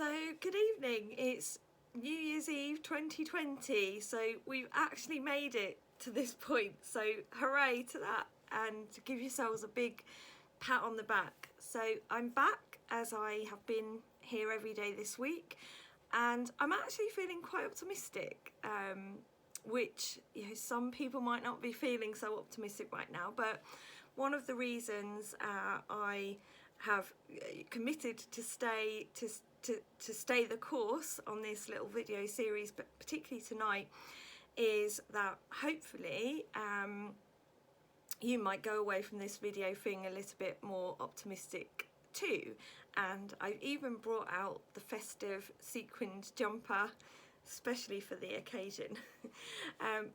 So good evening, it's New Year's Eve 2020, so we've actually made it to this point, so hooray to that, and give yourselves a big pat on the back. So I'm back, as I have been here every day this week, and I'm actually feeling quite optimistic, which some people might not be feeling so optimistic right now, but one of the reasons I have committed to stay the course on this little video series, but particularly tonight, is that hopefully you might go away from this video feeling a little bit more optimistic too. And I've even brought out the festive sequined jumper, especially for the occasion.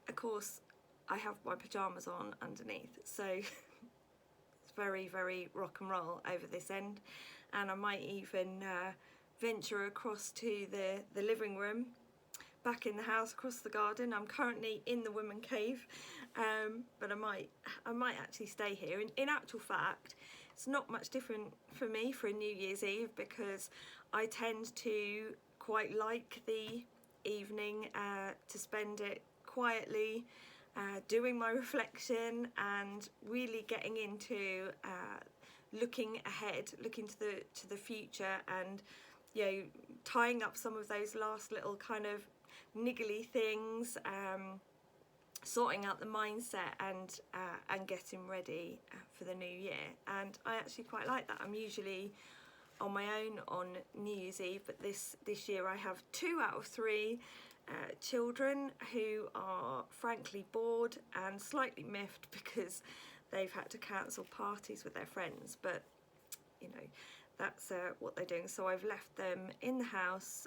Of course, I have my pyjamas on underneath, so it's very, very rock and roll over this end. And I might even venture across to the living room, back in the house, across the garden. I'm currently in the woman cave, but I might actually stay here. In actual fact, it's not much different for me for a New Year's Eve, because I tend to quite like the evening to spend it quietly, doing my reflection and really getting into looking ahead, looking to the future, and tying up some of those last little kind of niggly things, sorting out the mindset and getting ready for the new year. And I actually quite like that. I'm usually on my own on New Year's Eve, but this year I have 2 out of 3 children who are frankly bored and slightly miffed because they've had to cancel parties with their friends, but that's what they're doing. So I've left them in the house.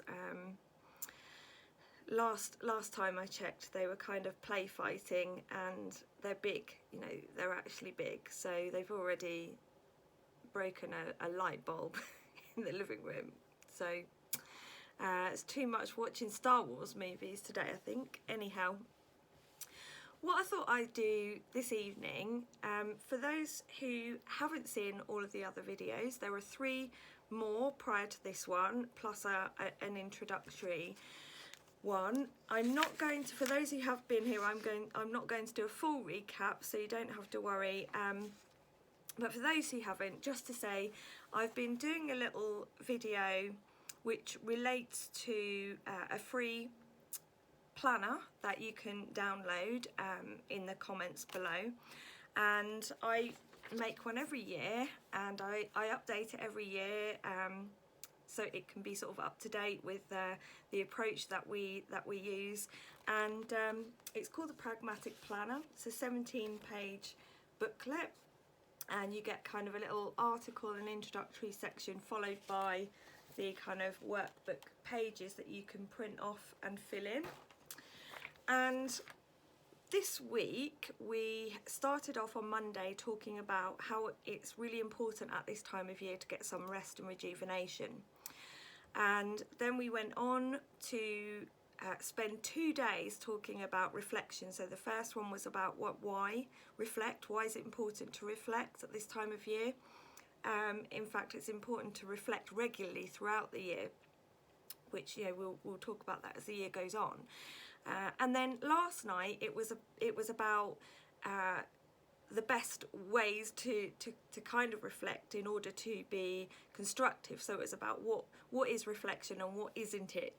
Last time I checked, they were kind of play fighting, and they're big, they're actually big, so they've already broken a light bulb in the living room. So it's too much watching Star Wars movies today, I think. Anyhow, what I thought I'd do this evening, for those who haven't seen all of the other videos, there are 3 more prior to this one, plus an introductory one. I'm not going to, for those who have been here, I'm not going to do a full recap, so you don't have to worry. But for those who haven't, just to say, I've been doing a little video which relates to a free planner that you can download in the comments below, and I make one every year, and I update it every year, so it can be sort of up to date with the approach that we use. And it's called the Pragmatic Planner. It's a 17-page booklet, and you get kind of a little article and introductory section, followed by the kind of workbook pages that you can print off and fill in. And this week we started off on Monday talking about how it's really important at this time of year to get some rest and rejuvenation. And then we went on to spend 2 days talking about reflection. So the first one was about why reflect, why is it important to reflect at this time of year. In fact, it's important to reflect regularly throughout the year, which we'll talk about that as the year goes on. And then last night it was about the best ways to kind of reflect in order to be constructive. So it was about what is reflection and what isn't it,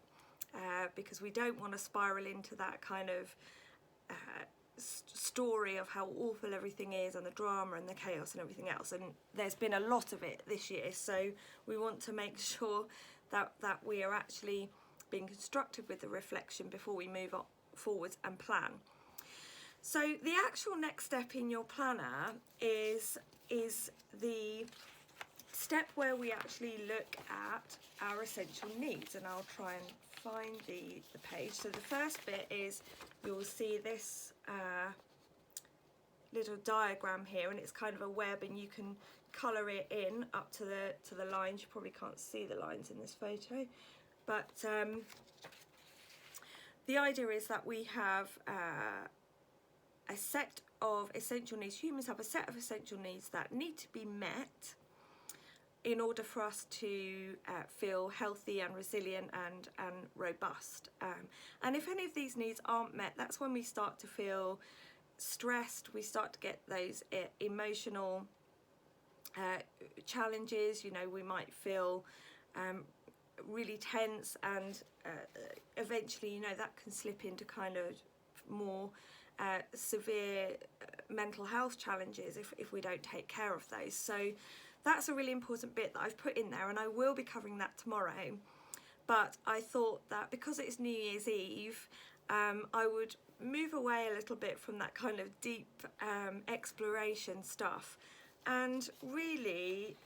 because we don't want to spiral into that kind of story of how awful everything is, and the drama and the chaos and everything else. And there's been a lot of it this year, so we want to make sure that we are actually being constructive with the reflection before we move on forwards and plan. So the actual next step in your planner is the step where we actually look at our essential needs, and I'll try and find the page. So the first bit is, you'll see this little diagram here, and it's kind of a web, and you can colour it in up to the lines. You probably can't see the lines in this photo, but the idea is that we have a set of essential needs. Humans have a set of essential needs that need to be met in order for us to feel healthy and resilient and robust. And if any of these needs aren't met, that's when we start to feel stressed, we start to get those emotional challenges. You know, we might feel really tense, and eventually, you know, that can slip into kind of more severe mental health challenges if we don't take care of those. So that's a really important bit that I've put in there, and I will be covering that tomorrow. But I thought that because it's New Year's Eve, I would move away a little bit from that kind of deep exploration stuff and really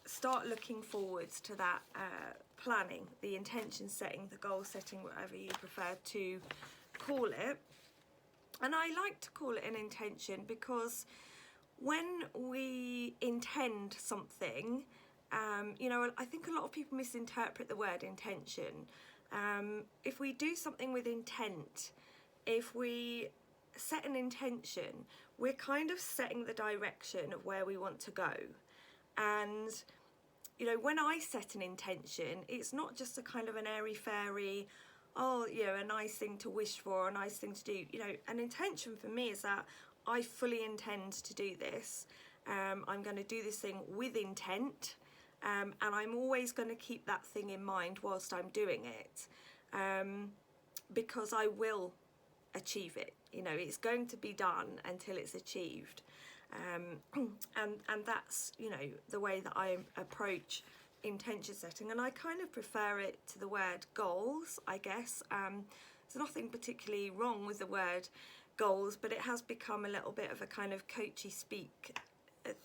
start looking forwards to that planning, the intention setting, the goal setting, whatever you prefer to call it. And I like to call it an intention because when we intend something, you know, I think a lot of people misinterpret the word intention. If we do something with intent, if we set an intention, we're kind of setting the direction of where we want to go. And, you know, when I set an intention, it's not just a kind of an airy-fairy, oh, you know, a nice thing to wish for, a nice thing to do. You know, an intention for me is that I fully intend to do this. I'm going to do this thing with intent, and I'm always going to keep that thing in mind whilst I'm doing it, because I will achieve it. You know, it's going to be done until it's achieved. And that's, you know, the way that I approach intention setting, and I kind of prefer it to the word goals, I guess. There's nothing particularly wrong with the word goals, but it has become a little bit of a kind of coachy speak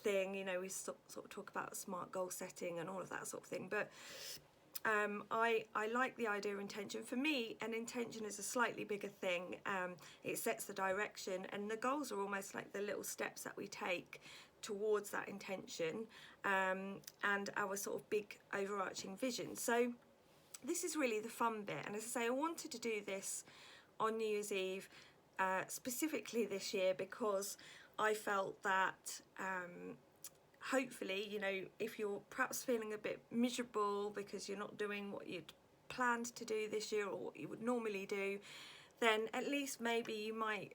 thing. You know, we sort of talk about smart goal setting and all of that sort of thing, but I like the idea of intention. For me, an intention is a slightly bigger thing. It sets the direction, and the goals are almost like the little steps that we take towards that intention, and our sort of big overarching vision. So this is really the fun bit, and as I say, I wanted to do this on New Year's Eve, specifically this year, because I felt that hopefully, you know, if you're perhaps feeling a bit miserable because you're not doing what you'd planned to do this year or what you would normally do, then at least maybe you might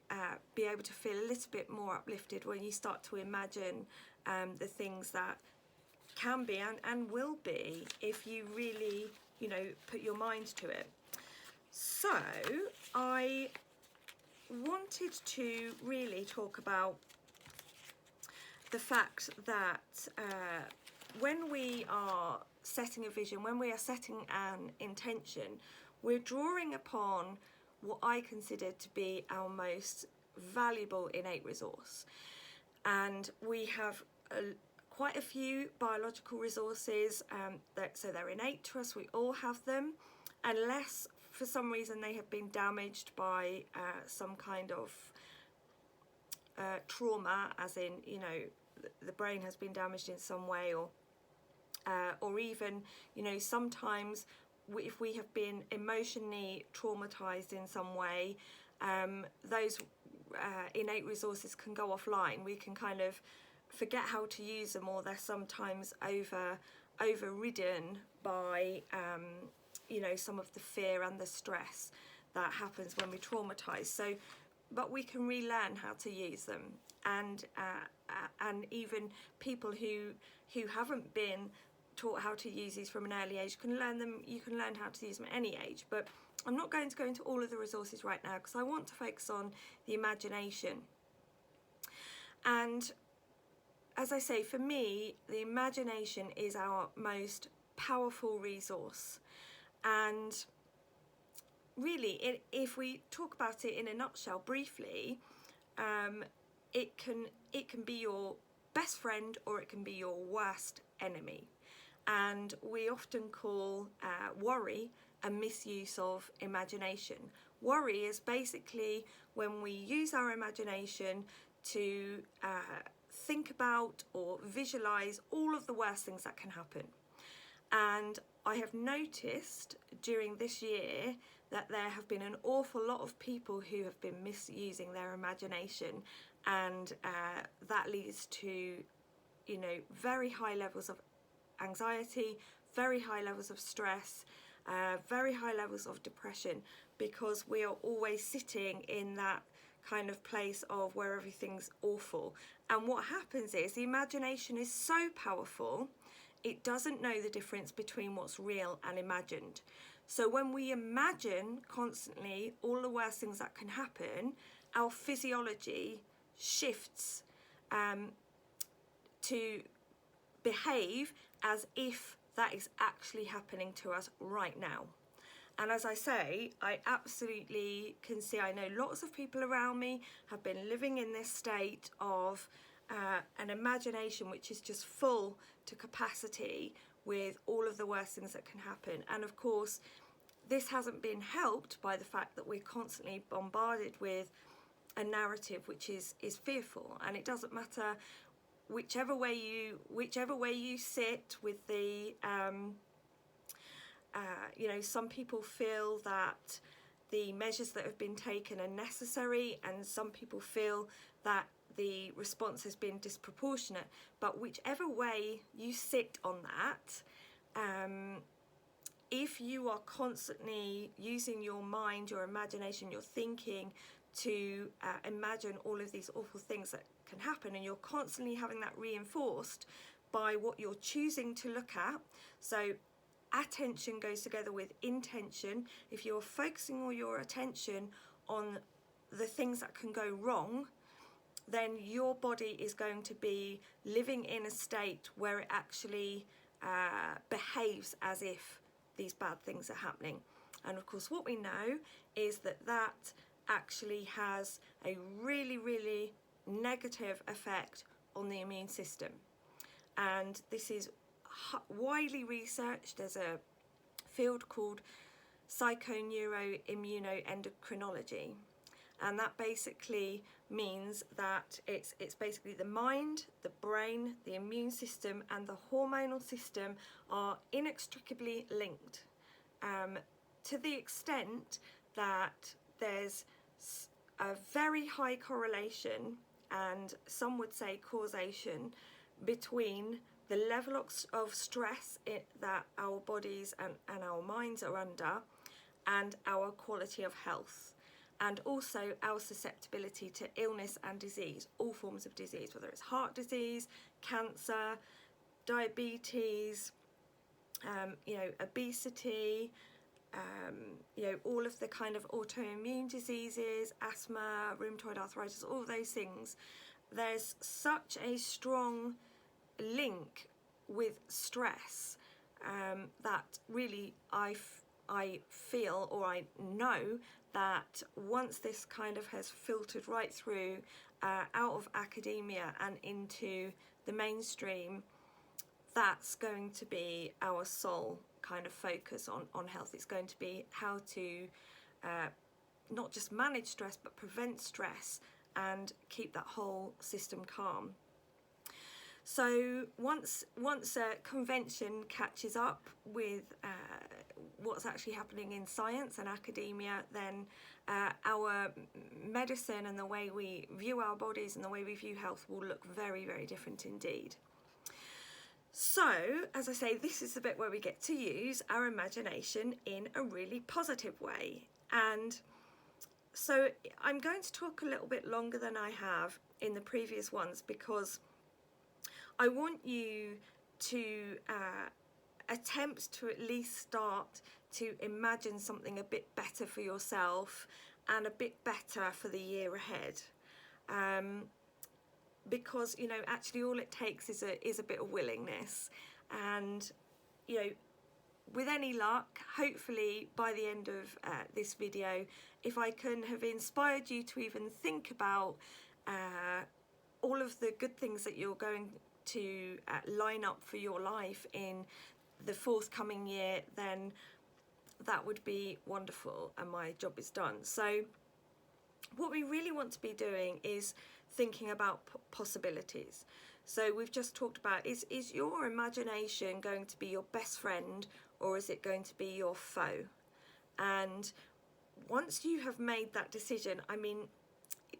be able to feel a little bit more uplifted when you start to imagine the things that can be and will be if you really, you know, put your mind to it. So I wanted to really talk about the fact that when we are setting a vision, when we are setting an intention, we're drawing upon what I consider to be our most valuable innate resource. And we have quite a few biological resources, so they're innate to us, we all have them, unless for some reason they have been damaged by some kind of trauma, as in, you know, the brain has been damaged in some way, or even, you know, sometimes if we have been emotionally traumatized in some way, those innate resources can go offline. We can kind of forget how to use them, or they're sometimes overridden by you know, some of the fear and the stress that happens when we traumatize. So, but we can relearn how to use them, and even people who haven't been taught how to use these from an early age can learn them. You can learn how to use them at any age, but I'm not going to go into all of the resources right now because I want to focus on the imagination. And as I say, for me, the imagination is our most powerful resource. And really, if we talk about it in a nutshell briefly, it can be your best friend or it can be your worst enemy. And we often call worry a misuse of imagination. Worry is basically when we use our imagination to think about or visualize all of the worst things that can happen. And I have noticed during this year that there have been an awful lot of people who have been misusing their imagination, and that leads to, you know, very high levels of anxiety, very high levels of stress, very high levels of depression, because we are always sitting in that kind of place of where everything's awful. And what happens is the imagination is so powerful, it doesn't know the difference between what's real and imagined. So when we imagine constantly all the worst things that can happen, our physiology shifts to behave as if that is actually happening to us right now. And as I say, I absolutely can see, I know lots of people around me have been living in this state of an imagination which is just full to capacity with all of the worst things that can happen. And of course, this hasn't been helped by the fact that we're constantly bombarded with a narrative which is fearful. And it doesn't matter whichever way you sit with the you know, some people feel that the measures that have been taken are necessary, and some people feel that the response has been disproportionate. But whichever way you sit on that, if you are constantly using your mind, your imagination, your thinking to imagine all of these awful things that can happen, and you're constantly having that reinforced by what you're choosing to look at. So attention goes together with intention. If you're focusing all your attention on the things that can go wrong, then your body is going to be living in a state where it actually behaves as if these bad things are happening. And of course, what we know is that that actually has a really, really negative effect on the immune system. And this is widely researched. There's a field called psychoneuroimmunoendocrinology, and that basically means that it's basically the mind, the brain, the immune system and the hormonal system are inextricably linked, to the extent that there's a very high correlation, and some would say causation, between the level of stress that our bodies and our minds are under and our quality of health, and also our susceptibility to illness and disease, all forms of disease, whether it's heart disease, cancer, diabetes, you know, obesity, you know, all of the kind of autoimmune diseases, asthma, rheumatoid arthritis, all those things. There's such a strong link with stress that really I feel, or I know, that once this kind of has filtered right through out of academia and into the mainstream, that's going to be our sole kind of focus on health. It's going to be how to not just manage stress but prevent stress and keep that whole system calm. So once convention catches up with what's actually happening in science and academia, then our medicine and the way we view our bodies and the way we view health will look very, very different indeed. So, as I say, this is the bit where we get to use our imagination in a really positive way. And so I'm going to talk a little bit longer than I have in the previous ones, because I want you to attempt to at least start to imagine something a bit better for yourself and a bit better for the year ahead. Because, you know, actually all it takes is a bit of willingness. And, you know, with any luck, hopefully by the end of this video, if I can have inspired you to even think about all of the good things that you're going to line up for your life in the forthcoming year, then that would be wonderful and my job is done. So what we really want to be doing is thinking about possibilities. So we've just talked about, is your imagination going to be your best friend, or is it going to be your foe? And once you have made that decision, I mean,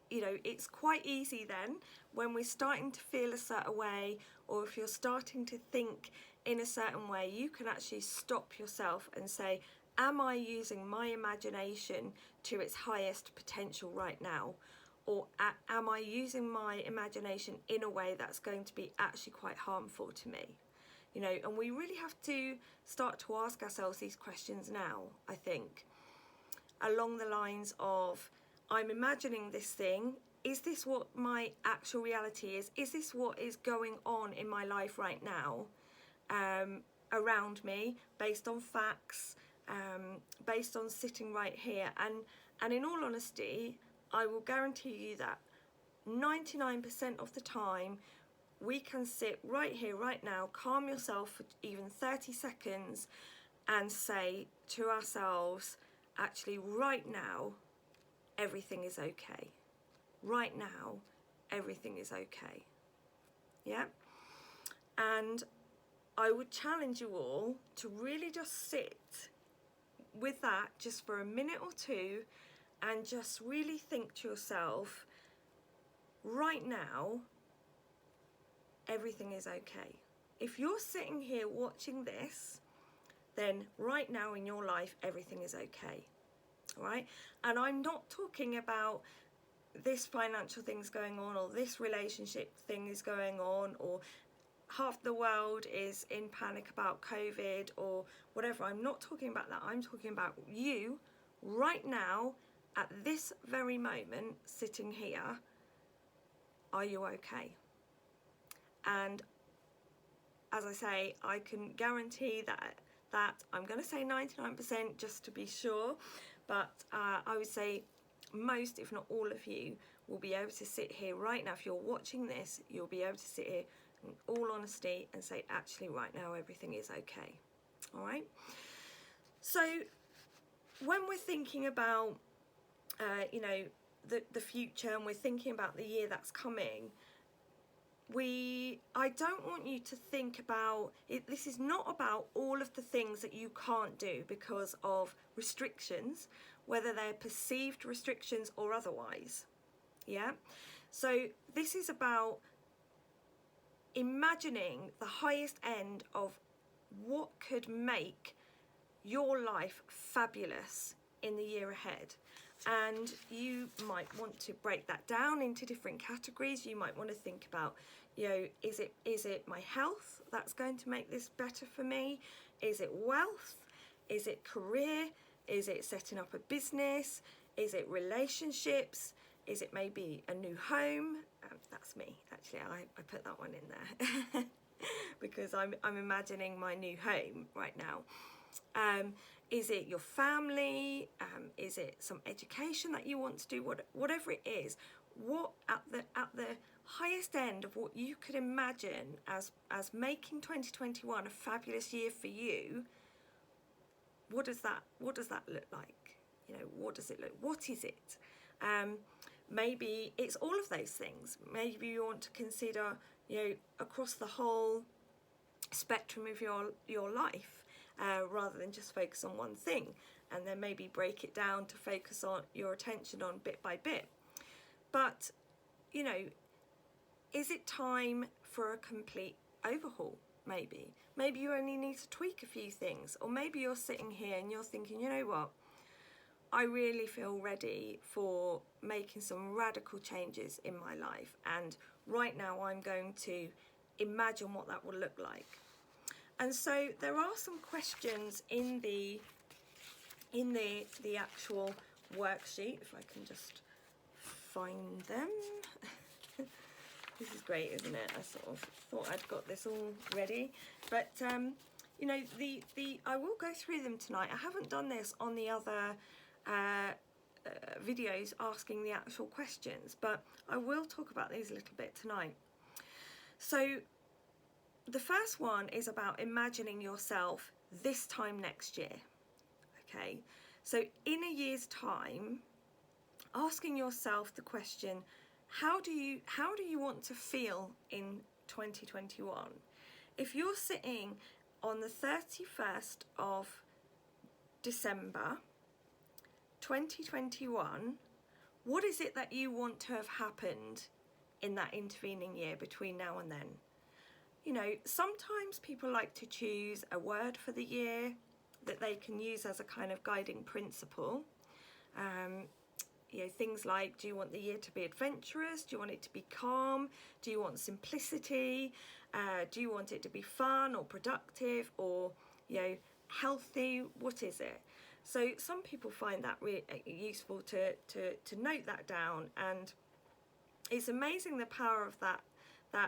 you know, it's quite easy then when we're starting to feel a certain way, or if you're starting to think in a certain way, you can actually stop yourself and say, am I using my imagination to its highest potential right now? Or am I using my imagination in a way that's going to be actually quite harmful to me? You know, and we really have to start to ask ourselves these questions now, I think, along the lines of, I'm imagining this thing. Is this what my actual reality is? Is this what is going on in my life right now, around me, based on facts, based on sitting right here? And in all honesty, I will guarantee you that 99% of the time, we can sit right here, right now, calm yourself for even 30 seconds and say to ourselves, actually, right now, everything is okay. Right now, everything is okay. Yeah? And I would challenge you all to really just sit with that just for a minute or two and just really think to yourself, right now, everything is okay. If you're sitting here watching this, then right now in your life, everything is okay. All right? And I'm not talking about this financial thing's going on, or this relationship thing is going on, or half the world is in panic about COVID or whatever. I'm not talking about that. I'm talking about you right now at this very moment sitting here. Are you okay? And as I say, I can guarantee that I'm going to say 99% just to be sure, but I would say most, if not all of you, will be able to sit here right now. If you're watching this, you'll be able to sit here in all honesty and say, actually, right now, everything is okay. All right? So when we're thinking about, you know, the future, and we're thinking about the year that's coming, I don't want you to think about it. This is not about all of the things that you can't do because of restrictions, whether they're perceived restrictions or otherwise. Yeah? So this is about imagining the highest end of what could make your life fabulous in the year ahead. And you might want to break that down into different categories. You might want to think about, you know, is it my health that's going to make this better for me? Is it wealth? Is it career? Is it setting up a business? Is it relationships? Is it maybe a new home? That's me, actually. I put that one in there because I'm imagining my new home right now. Is it your family? Is it some education that you want to do? Whatever it is, what at the highest end of what you could imagine as making 2021 a fabulous year for you, what does that look like? You know, what does it look? What is it? Maybe it's all of those things. Maybe you want to consider, you know, across the whole spectrum of your life. Rather than just focus on one thing, and then maybe break it down to focus on your attention on bit by bit. But, you know, is it time for a complete overhaul? Maybe you only need to tweak a few things, or maybe you're sitting here and you're thinking, you know what, I really feel ready for making some radical changes in my life, and right now I'm going to imagine what that will look like. And so there are some questions in the actual worksheet, if I can just find them. This is great, isn't it? I sort of thought I'd got this all ready, but you know, I will go through them tonight. I haven't done this on the other videos asking the actual questions, but I will talk about these a little bit tonight. So the first one is about imagining yourself this time next year. Okay, so in a year's time, asking yourself the question, how do you want to feel in 2021? If you're sitting on the 31st of December 2021, what is it that you want to have happened in that intervening year between now and then? you know, sometimes people like to choose a word for the year that they can use as a kind of guiding principle. You know, things like, do you want the year to be adventurous? Do you want it to be calm? Do you want simplicity? Do you want it to be fun or productive or, you know, healthy? What is it? So some people find that really useful to note that down, and it's amazing the power of that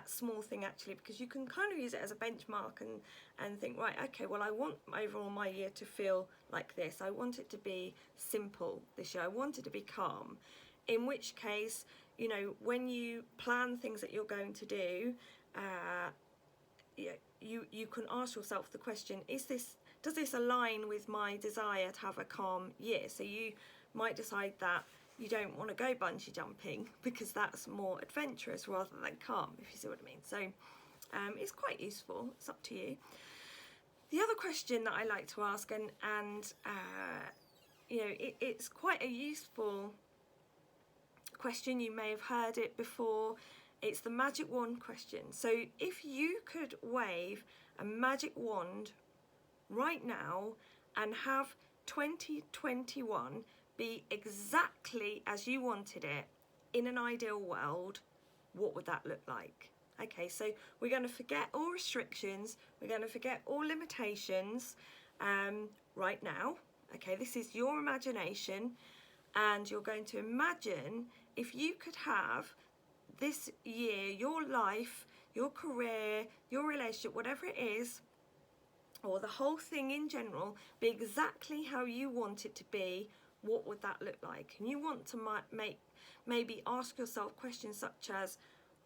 small thing actually, because you can kind of use it as a benchmark and think, right, okay, well, I want overall my year to feel like this. I want it to be simple this year. I want it to be calm. In which case, you know, when you plan things that you're going to do, you can ask yourself the question, does this align with my desire to have a calm year? So you might decide that you don't want to go bungee jumping because that's more adventurous rather than calm, if you see what I mean. So it's quite useful. It's up to you. The other question that I like to ask, and you know, it's quite a useful question. You may have heard it before. It's the magic wand question. So if you could wave a magic wand right now and have 2021 be exactly as you wanted it in an ideal world, what would that look like? Okay, so we're going to forget all restrictions, we're going to forget all limitations right now. Okay, this is your imagination, and you're going to imagine if you could have this year, your life, your career, your relationship, whatever it is, or the whole thing in general, be exactly how you want it to be. What would that look like? And you want to maybe ask yourself questions such as,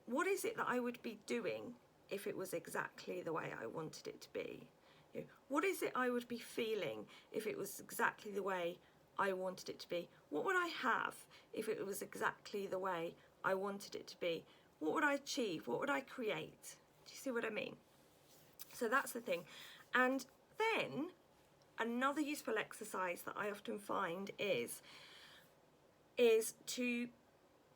what is it that I would be doing if it was exactly the way I wanted it to be? You know, what is it I would be feeling if it was exactly the way I wanted it to be? What would I have if it was exactly the way I wanted it to be? What would I achieve? What would I create? Do you see what I mean? So that's the thing. And then another useful exercise that I often find is to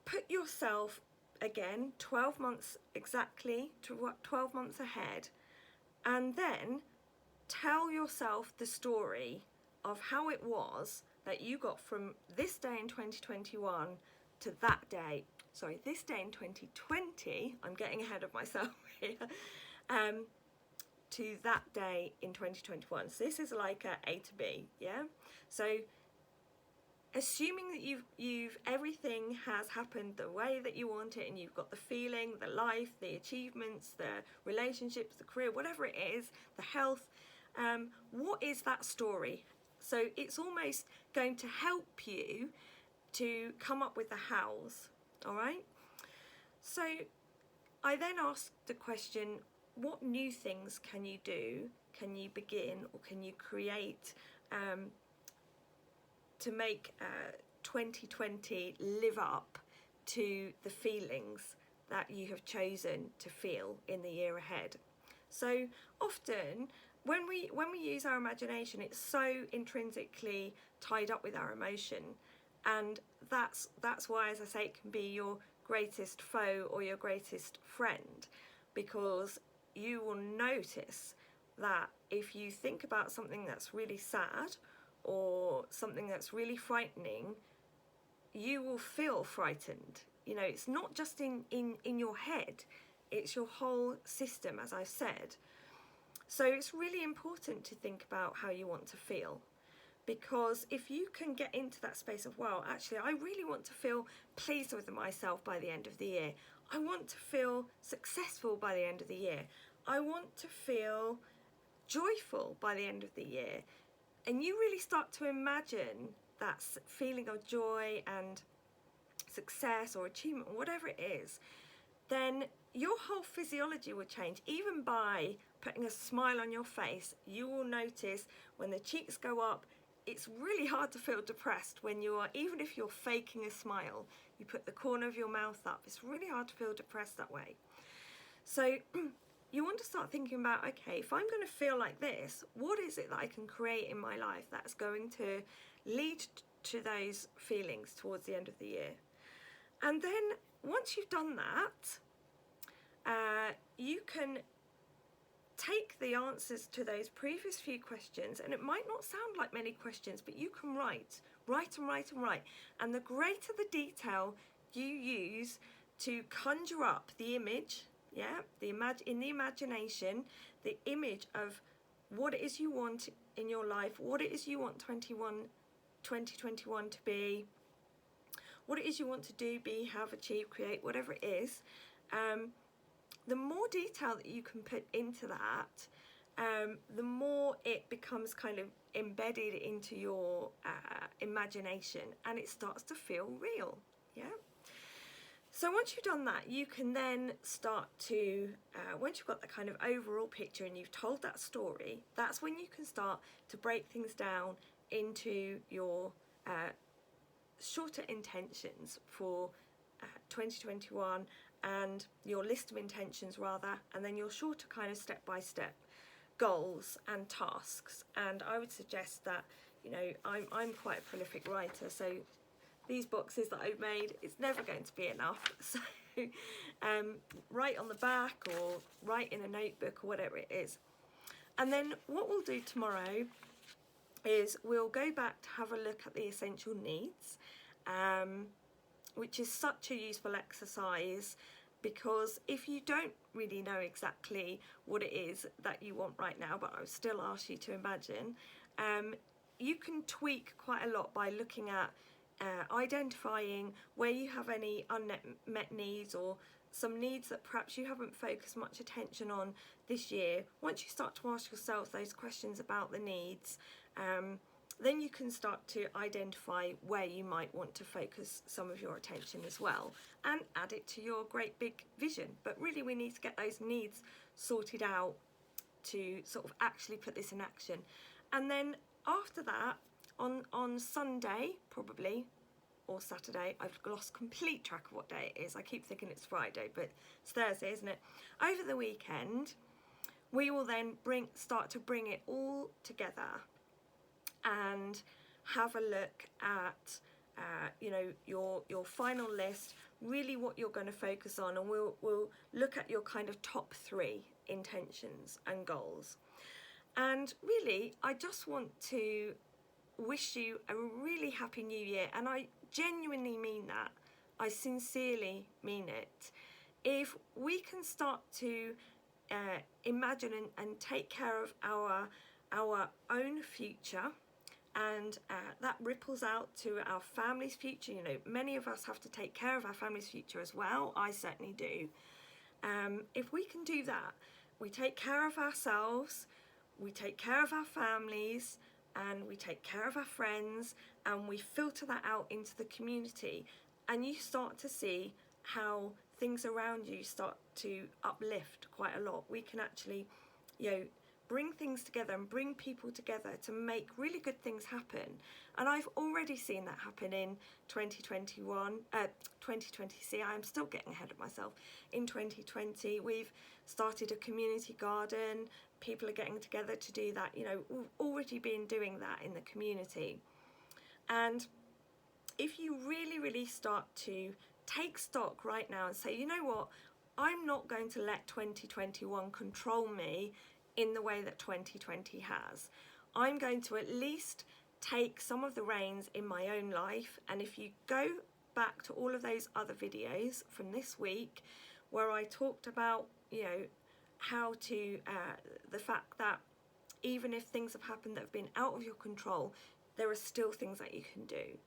put yourself, again, 12 months exactly, to 12 months ahead, and then tell yourself the story of how it was that you got from this day in 2021 to that day, sorry, this day in 2020, I'm getting ahead of myself here, to that day in 2021. So this is like A to B, yeah? So assuming that you've everything has happened the way that you want it, and you've got the feeling, the life, the achievements, the relationships, the career, whatever it is, the health, what is that story? So it's almost going to help you to come up with the hows, all right? So I then asked the question, what new things can you do, can you begin, or can you create to make 2020 live up to the feelings that you have chosen to feel in the year ahead? So often when we use our imagination, it's so intrinsically tied up with our emotion, and that's why, as I say, it can be your greatest foe or your greatest friend, because you will notice that if you think about something that's really sad or something that's really frightening, you will feel frightened. You know, it's not just in your head, it's your whole system, as I've said. So it's really important to think about how you want to feel, because if you can get into that space of, well, actually, I really want to feel pleased with myself by the end of the year. I want to feel successful by the end of the year. I want to feel joyful by the end of the year. And you really start to imagine that feeling of joy and success or achievement, whatever it is, then your whole physiology will change. Even by putting a smile on your face, you will notice when the cheeks go up, it's really hard to feel depressed when you are, even if you're faking a smile, you put the corner of your mouth up, it's really hard to feel depressed that way. So you want to start thinking about, okay, if I'm going to feel like this, what is it that I can create in my life that's going to lead to those feelings towards the end of the year? And then once you've done that, you can take the answers to those previous few questions, and it might not sound like many questions, but you can write. And the greater the detail you use to conjure up the image, in the imagination, the image of what it is you want in your life, what it is you want 2021 to be, what it is you want to do, be, have, achieve, create, whatever it is, the more detail that you can put into that, the more it becomes kind of embedded into your imagination, and it starts to feel real. So once you've done that, you can then start to, once you've got the kind of overall picture and you've told that story, that's when you can start to break things down into your shorter intentions for 2021, and your list of intentions rather, and then your shorter kind of step-by-step goals and tasks. And I would suggest that, you know, I'm quite a prolific writer, so these boxes that I've made, it's never going to be enough. So write on the back or write in a notebook or whatever it is. And then what we'll do tomorrow is we'll go back to have a look at the essential needs, which is such a useful exercise, because if you don't really know exactly what it is that you want right now, but I would still ask you to imagine, you can tweak quite a lot by looking at identifying where you have any unmet needs, or some needs that perhaps you haven't focused much attention on this year. Once you start to ask yourself those questions about the needs, then you can start to identify where you might want to focus some of your attention as well, and add it to your great big vision. But really we need to get those needs sorted out to sort of actually put this in action. And then after that, on Sunday probably, or Saturday, I've lost complete track of what day it is. I keep thinking it's Friday, but it's Thursday, isn't it? Over the weekend, we will then start to bring it all together and have a look at you know, your final list, really what you're going to focus on, and we'll look at your kind of top 3 intentions and goals. And really, I just want to wish you a really happy new year, and I genuinely mean that. I sincerely mean it. If we can start to imagine and take care of our own future, and that ripples out to our family's future. You know, many of us have to take care of our family's future as well. I certainly do. If we can do that, we take care of ourselves, we take care of our families, and we take care of our friends, and we filter that out into the community, and you start to see how things around you start to uplift quite a lot. We can actually, you know, bring things together and bring people together to make really good things happen. And I've already seen that happen in 2020. See, I'm still getting ahead of myself. In 2020, we've started a community garden. People are getting together to do that. You know, we've already been doing that in the community. And if you really start to take stock right now and say, you know what, I'm not going to let 2021 control me in the way that 2020 has. I'm going to at least take some of the reins in my own life. And if you go back to all of those other videos from this week where I talked about, you know, how to, the fact that even if things have happened that have been out of your control, there are still things that you can do.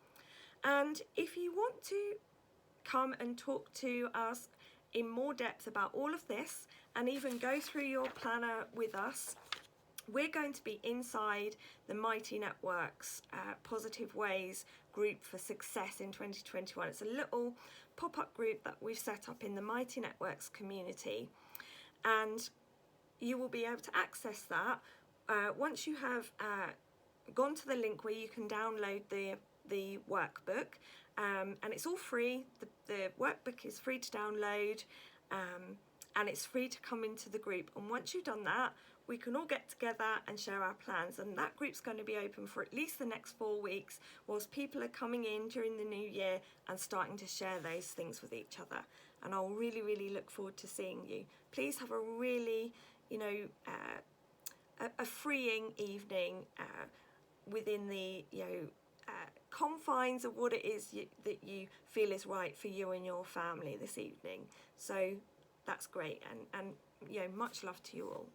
And if you want to come and talk to us in more depth about all of this, and even go through your planner with us, we're going to be inside the Mighty Networks Positive Ways group for success in 2021. It's a little pop-up group that we've set up in the Mighty Networks community, and you will be able to access that once you have gone to the link where you can download the workbook, and it's all free. The workbook is free to download, and it's free to come into the group. And once you've done that, we can all get together and share our plans, and that group's going to be open for at least the next 4 weeks whilst people are coming in during the new year and starting to share those things with each other. And I'll really look forward to seeing you. Please have a really you know, a freeing evening within the, you know, confines of what it is that you feel is right for you and your family this evening. So that's great, and you know, much love to you all.